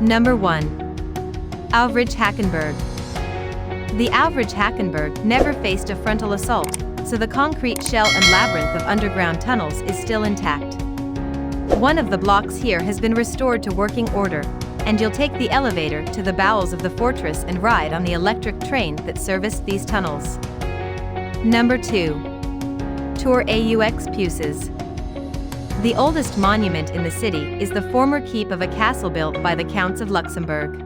Number 1. Albridge Hackenberg. The Albridge Hackenberg never faced a frontal assault, so the concrete shell and labyrinth of underground tunnels is still intact. One of the blocks here has been restored to working order, and you'll take the elevator to the bowels of the fortress and ride on the electric train that serviced these tunnels. Number 2. Tour Aux Puces. The oldest monument in the city is the former keep of a castle built by the Counts of Luxembourg.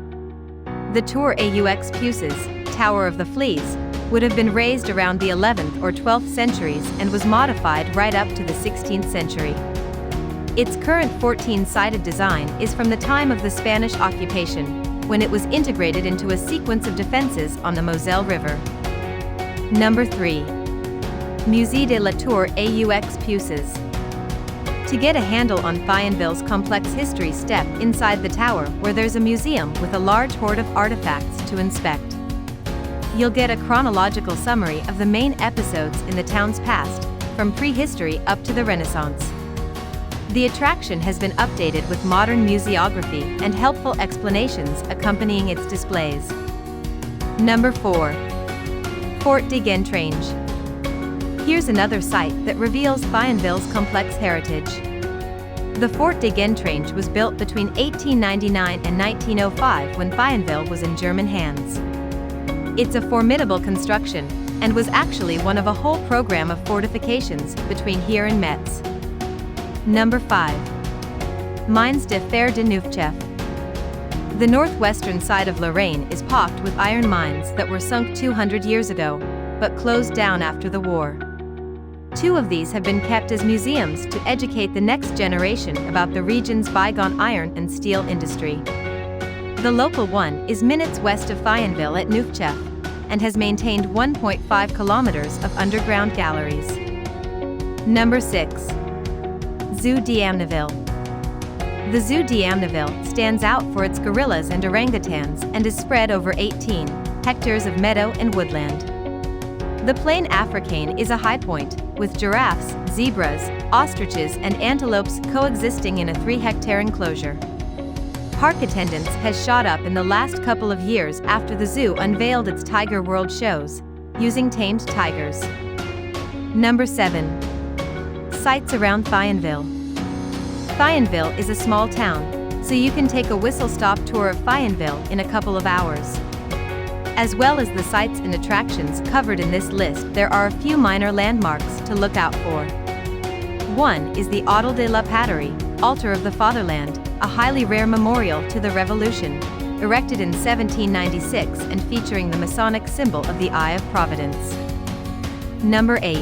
The Tour Aux Puces, Tower of the Fleas, would have been raised around the 11th or 12th centuries and was modified right up to the 16th century. Its current 14-sided design is from the time of the Spanish occupation, when it was integrated into a sequence of defenses on the Moselle River. Number 3. Musée de la Tour Aux Puces. To get a handle on Thionville's complex history, step inside the tower where there's a museum with a large hoard of artifacts to inspect. You'll get a chronological summary of the main episodes in the town's past, from prehistory up to the Renaissance. The attraction has been updated with modern museography and helpful explanations accompanying its displays. Number 4. Fort de Gentrange. Here's another site that reveals Thionville's complex heritage. The Fort de Gentrange was built between 1899 and 1905 when Thionville was in German hands. It's a formidable construction, and was actually one of a whole program of fortifications between here and Metz. Number 5. Mines de Ferre de Nouvchef. The northwestern side of Lorraine is pocked with iron mines that were sunk 200 years ago, but closed down after the war. 2 of these have been kept as museums to educate the next generation about the region's bygone iron and steel industry. The local one is minutes west of Thionville at Nouvchef, and has maintained 1.5 kilometers of underground galleries. Number 6. Zoo d'Amnéville. The Zoo d'Amnéville stands out for its gorillas and orangutans and is spread over 18 hectares of meadow and woodland. The Plain Africaine is a high point, with giraffes, zebras, ostriches and antelopes coexisting in a 3-hectare enclosure. Park attendance has shot up in the last couple of years after the zoo unveiled its Tiger World shows, using tamed tigers. Number 7. Sights around Thionville. Thionville is a small town, so you can take a whistle-stop tour of Thionville in a couple of hours. As well as the sights and attractions covered in this list, there are a few minor landmarks to look out for. One is the Hôtel de la Patrie, Altar of the Fatherland, a highly rare memorial to the Revolution, erected in 1796 and featuring the Masonic symbol of the Eye of Providence. Number 8.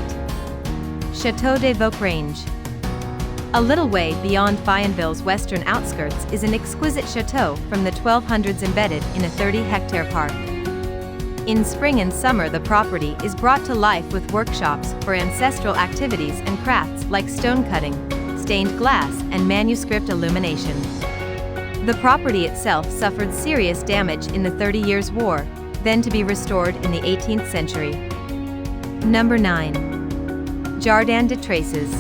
Chateau De Voc Range. A little way beyond Thionville's western outskirts is an exquisite chateau from the 1200s embedded in a 30-hectare park. In spring and summer, the property is brought to life with workshops for ancestral activities and crafts like stone cutting, stained glass, and manuscript illumination. The property itself suffered serious damage in the 30 Years' War, then to be restored in the 18th century. Number 9. Jardin de Traces.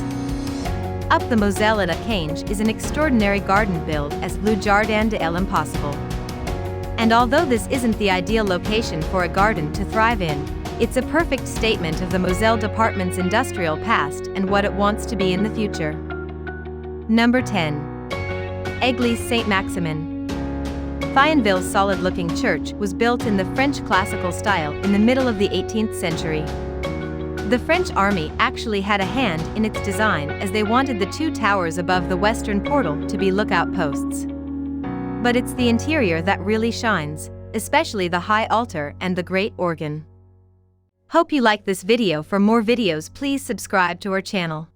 Up the Moselle at Gentrange is an extraordinary garden built as Le Jardin de l'Impossible. And although this isn't the ideal location for a garden to thrive in, it's a perfect statement of the Moselle department's industrial past and what it wants to be in the future. Number 10. Église Saint-Maximin. Thionville's solid-looking church was built in the French classical style in the middle of the 18th century. The French army actually had a hand in its design, as they wanted the 2 towers above the western portal to be lookout posts. But it's the interior that really shines, especially the high altar and the great organ. Hope you like this video. For more videos, please subscribe to our channel.